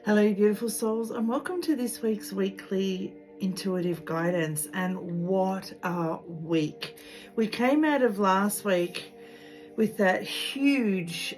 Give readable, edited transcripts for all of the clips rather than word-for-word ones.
Hello, you beautiful souls, and welcome to this week's weekly intuitive guidance. And what a week! We came out of last week with that huge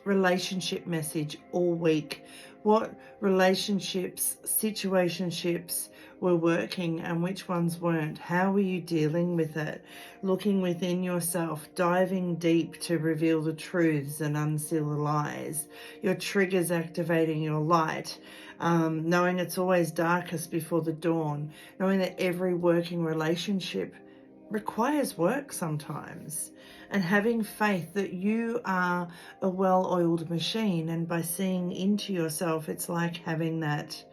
relationship message all week. What relationships, situationships were working and which ones weren't? How were you dealing with it? Looking within yourself, diving deep to reveal the truths and unseal the lies. Your triggers activating your light. Knowing it's always darkest before the dawn. Knowing that every working relationship requires work sometimes, and having faith that you are a well-oiled machine, and by seeing into yourself, it's like having that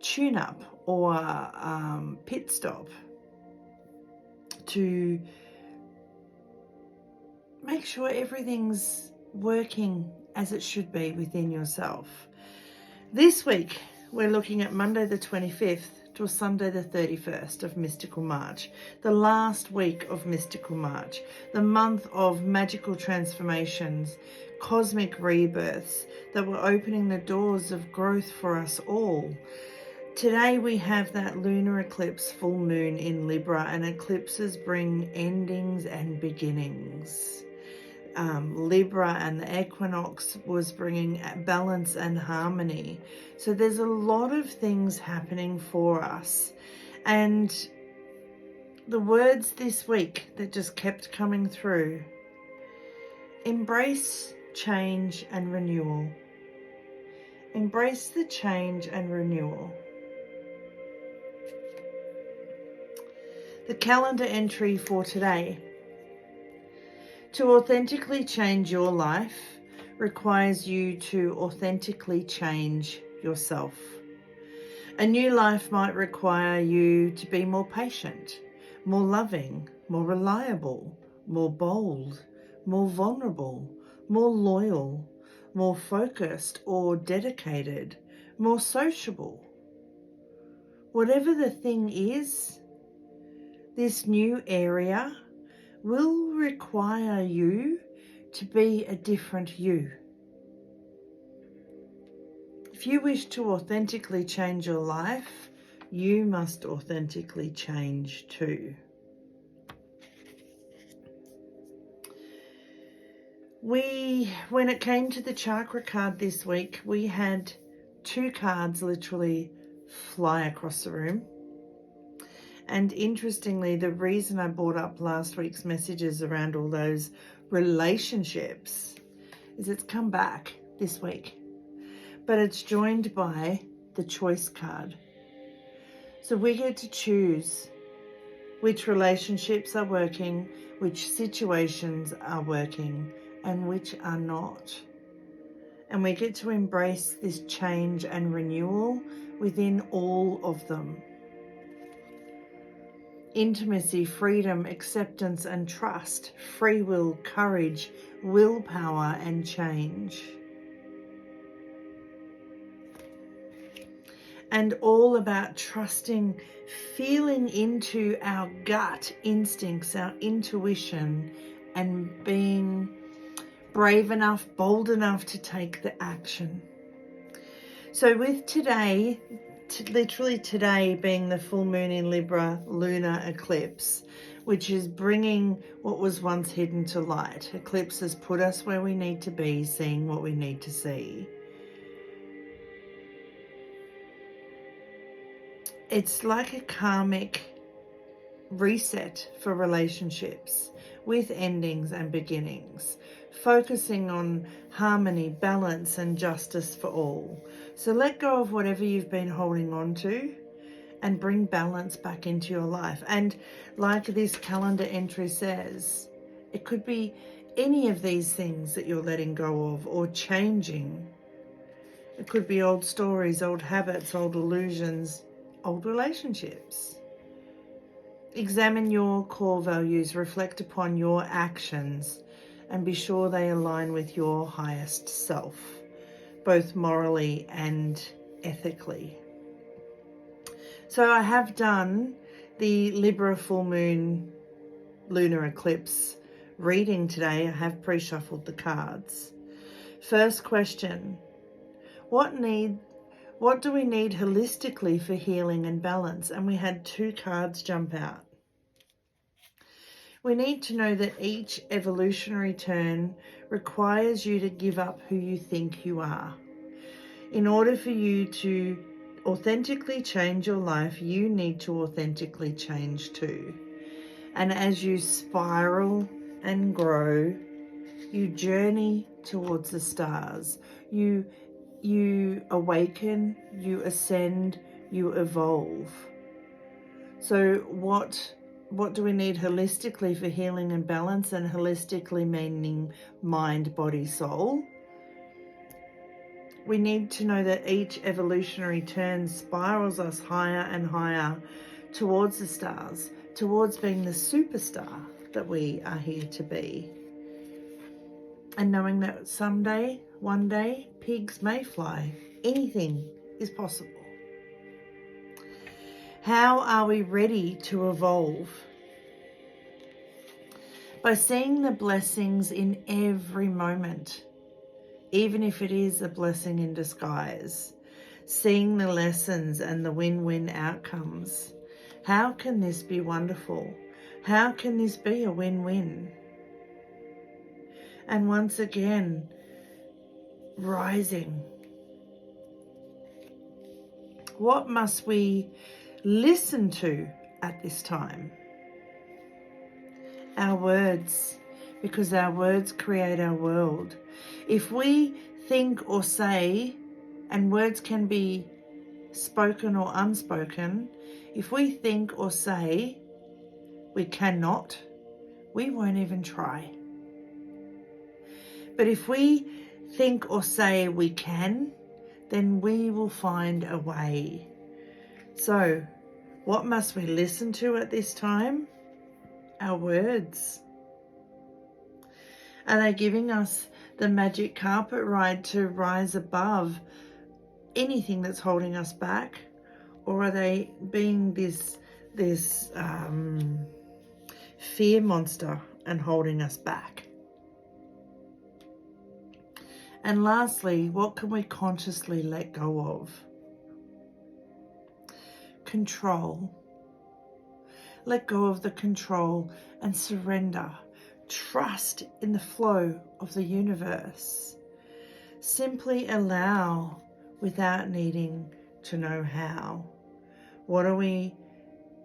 tune-up or pit stop to make sure everything's working as it should be within yourself. This week we're looking at Monday the 25th to Sunday the 31st of Mystical March, the last week of Mystical March, the month of magical transformations, cosmic rebirths that were opening the doors of growth for us all. Today we have that lunar eclipse full moon in Libra, and eclipses bring endings and beginnings. Libra and the equinox was bringing balance and harmony. So there's a lot of things happening for us. And the words this week that just kept coming through: embrace change and renewal. Embrace the change and renewal. The calendar entry for today: to authentically change your life requires you to authentically change yourself. A new life might require you to be more patient, more loving, more reliable, more bold, more vulnerable, more loyal, more focused or dedicated, more sociable. Whatever the thing is, this new area will require you to be a different you. If you wish to authentically change your life, you must authentically change too. When it came to the chakra card this week, we had two cards literally fly across the room. And interestingly, the reason I brought up last week's messages around all those relationships is it's come back this week, but it's joined by the choice card. So we get to choose which relationships are working, which situations are working, and which are not. And we get to embrace this change and renewal within all of them. Intimacy, freedom, acceptance and trust, free will, courage, willpower and change. And all about trusting, feeling into our gut instincts, our intuition, and being brave enough, bold enough to take the action. So with today, literally today being the full moon in Libra lunar eclipse, which is bringing what was once hidden to light. Eclipse has put us where we need to be, seeing what we need to see. It's like a karmic reset for relationships with endings and beginnings, focusing on harmony, balance and justice for all. So let go of whatever you've been holding on to and bring balance back into your life. And like this calendar entry says, it could be any of these things that you're letting go of or changing. It could be old stories, old habits, old illusions, old relationships. Examine your core values, reflect upon your actions, and be sure they align with your highest self, both morally and ethically. So I have done the Libra full moon lunar eclipse reading today. I have pre-shuffled the cards. First question: What do we need holistically for healing and balance? And we had 2 cards jump out. We need to know that each evolutionary turn requires you to give up who you think you are. In order for you to authentically change your life, you need to authentically change too. And as you spiral and grow, you journey towards the stars. You awaken, you ascend, you evolve. So what do we need holistically for healing and balance? And holistically meaning mind, body, soul. We need to know that each evolutionary turn spirals us higher and higher towards the stars, towards being the superstar that we are here to be. And knowing that someday, one day, pigs may fly. Anything is possible. How are we ready to evolve? By seeing the blessings in every moment, even if it is a blessing in disguise, seeing the lessons and the win-win outcomes. How can this be wonderful? How can this be a win-win? And once again, rising. What must we listen to at this time? Our words, because our words create our world. If we think or say, and words can be spoken or unspoken, if we think or say we cannot, we won't even try. But if we think or say we can, then we will find a way. So, what must we listen to at this time? Our words. Are they giving us the magic carpet ride to rise above anything that's holding us back? Or are they being this fear monster and holding us back? And lastly, what can we consciously let go of? Control. Let go of the control and surrender. Trust in the flow of the universe. Simply allow without needing to know how. What are we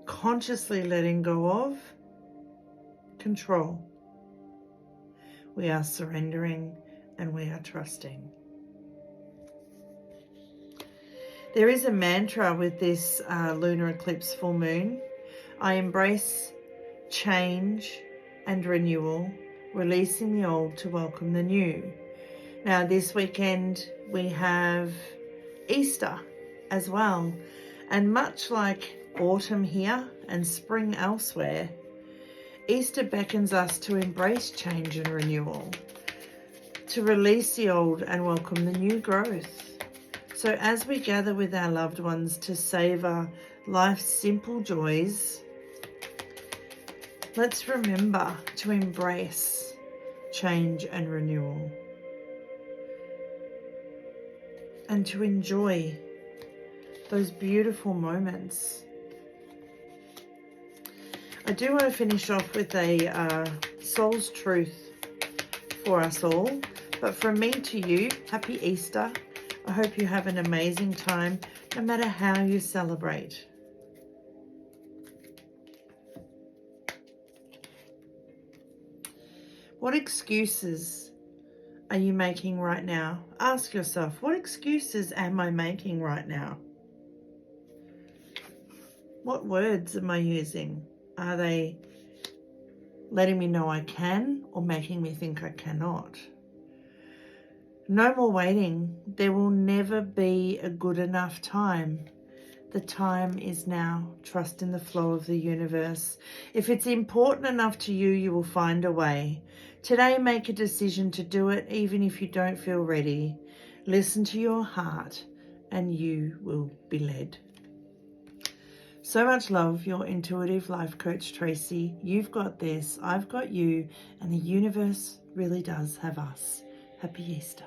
consciously letting go of? Control. We are surrendering and we are trusting. There is a mantra with this lunar eclipse full moon. I embrace change and renewal, releasing the old to welcome the new. Now this weekend we have Easter as well. And much like autumn here and spring elsewhere, Easter beckons us to embrace change and renewal, to release the old and welcome the new growth. So as we gather with our loved ones to savor life's simple joys, let's remember to embrace change and renewal and to enjoy those beautiful moments. I do want to finish off with a soul's truth for us all. But from me to you, happy Easter. I hope you have an amazing time, no matter how you celebrate. What excuses are you making right now? Ask yourself, what excuses am I making right now? What words am I using? Are they letting me know I can or making me think I cannot? No more waiting. There will never be a good enough time. The time is now. Trust in the flow of the universe. If it's important enough to you, you will find a way. Today, make a decision to do it, even if you don't feel ready. Listen to your heart and you will be led. So much love, your intuitive life coach, Tracy. You've got this, I've got you, and the universe really does have us. Happy Easter.